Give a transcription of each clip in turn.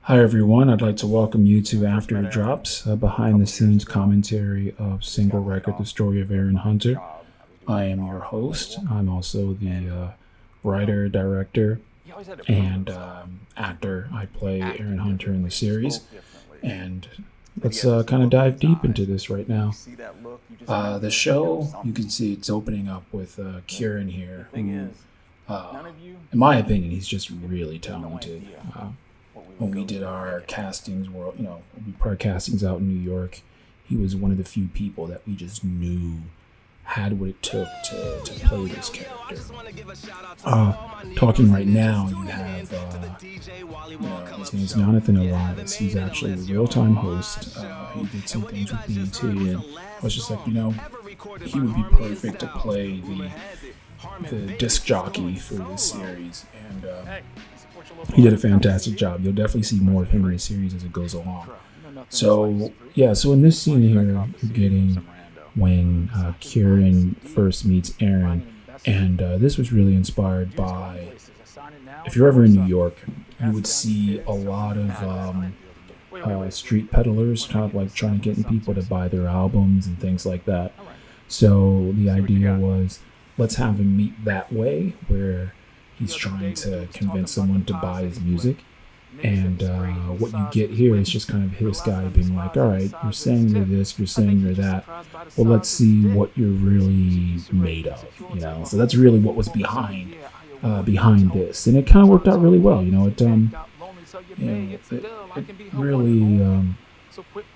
Hi, everyone. I'd like to welcome you to After It Drops, a behind the scenes commentary of Single Record, the story of Aaron Hunter. I am your host. I'm also the writer, director, and actor. I play Aaron Hunter in the series. And let's kind of dive deep into this right now. The show, you can see it's opening up with Kieran here, who, in my opinion, he's just really talented. When we did our castings, we put our castings out in New York, he was one of the few people that we just knew had what it took to play this character. Talking right now, you have, his name's Jonathan Elias. He's actually a real-time host. He did some things with BT, and I was just like, he would be perfect to play the disc jockey for this series, and he did a fantastic job. You'll definitely see more of him in the series as it goes along. So in this scene here, you're getting when Kieran first meets Aaron, and this was really inspired by, if you're ever in New York, you would see a lot of street peddlers kind of like trying to get people to buy their albums and things like that. So the idea was, let's have him meet that way, where he's trying to convince someone to buy his music. And what you get here is just kind of his guy being like, all right, you're saying you're this, you're saying you're that. Well, let's see what you're really made of, So that's really what was behind this. And it kind of worked out really well, it really,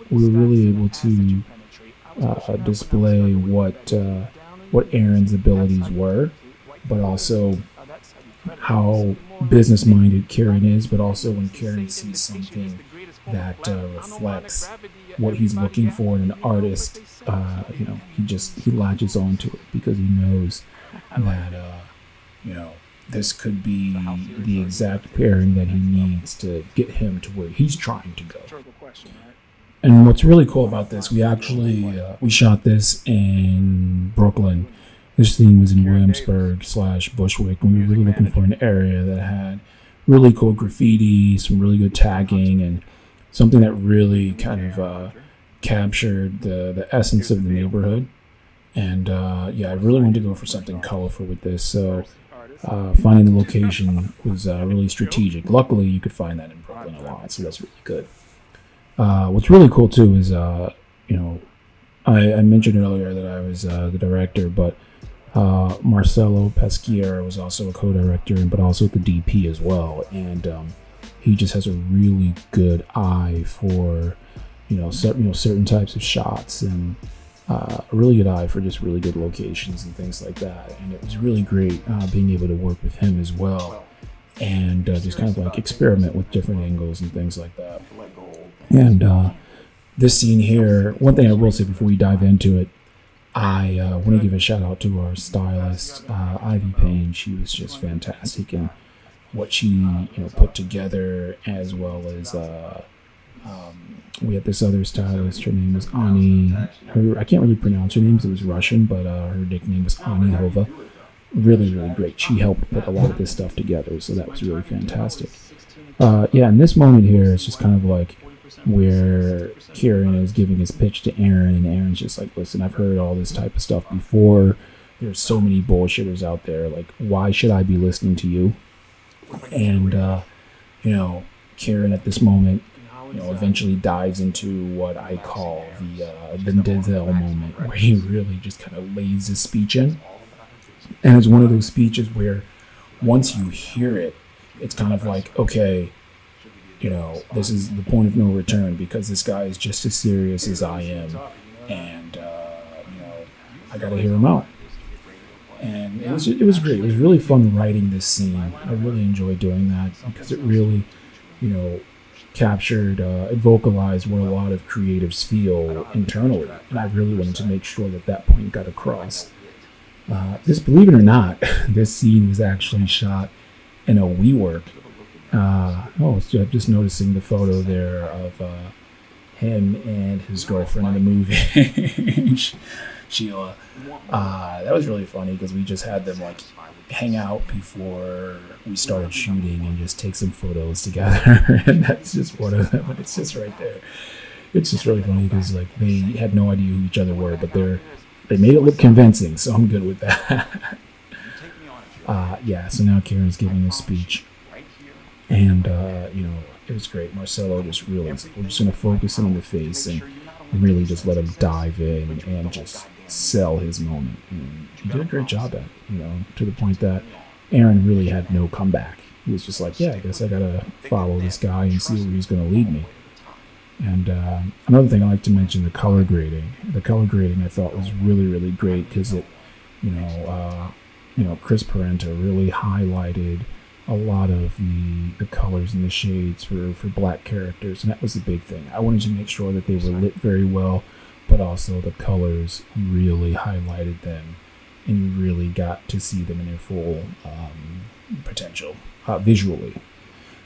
we were really able to display what Aaron's abilities were, but also how business-minded Kieran is, but also when Kieran sees something that reflects what he's looking for in an artist, he latches onto it because he knows that this could be the exact pairing that he needs to get him to where he's trying to go. And what's really cool about this, we shot this in Brooklyn. This scene was in Williamsburg/Bushwick, and we were really looking for an area that had really cool graffiti, some really good tagging, and something that really kind of captured the essence of the neighborhood. And I really wanted to go for something colorful with this, so finding the location was really strategic. Luckily, you could find that in Brooklyn a lot, so that's really good. What's really cool, too, is, I mentioned earlier that I was the director, but Marcelo Pesquier was also a co-director, but also the DP as well, and he just has a really good eye for certain types of shots, and a really good eye for just really good locations and things like that. And it was really great being able to work with him as well, and just kind of like experiment with different angles and things like that. And this scene here, one thing I will say before we dive into it, I want to give a shout out to our stylist, Ivy Payne. She was just fantastic in what she put together, as well as we had this other stylist. Her name was Ani. I can't really pronounce her name because it was Russian, but her nickname was Ani Hova. Really, really great. She helped put a lot of this stuff together, so that was really fantastic. In this moment here, it's just kind of like where Kieran is giving his pitch to Aaron, and Aaron's just like, listen, I've heard all this type of stuff before. There's so many bullshitters out there. Like, why should I be listening to you? And, Kieran at this moment, eventually dives into what I call the Denzel moment, where he really just kind of lays his speech in. And it's one of those speeches where once you hear it, it's kind of like, okay, this is the point of no return, because this guy is just as serious as I am, and I gotta hear him out. And it was great. It was really fun writing this scene. I really enjoyed doing that because it really, captured, it vocalized what a lot of creatives feel internally, and I really wanted to make sure that point got across. Believe it or not, this scene was actually shot in a WeWork. I'm just noticing the photo there of him and his girlfriend in the movie, Sheila. That was really funny because we just had them like hang out before we started shooting and just take some photos together. And that's just one of them, but it's just right there. It's just really funny because like they had no idea who each other were, but they made it look convincing, so I'm good with that. So now Karen's giving a speech, and it was great. Marcelo just really, we're just gonna focus him in the face and really just let him dive in and just sell his moment. And he did a great job at it, to the point that Aaron really had no comeback. He was just like, yeah, I guess I gotta follow this guy and see where he's gonna lead me. And another thing I like to mention, the color grading. The color grading I thought was really, really great because it, Chris Parenta really highlighted a lot of the colors and the shades for black characters, and that was the big thing. I wanted to make sure that they were lit very well, but also the colors really highlighted them, and you really got to see them in their full potential visually.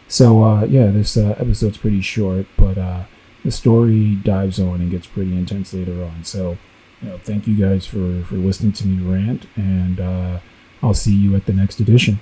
So this episode's pretty short, but the story dives on and gets pretty intense later on. So, thank you guys for listening to me rant, and I'll see you at the next edition.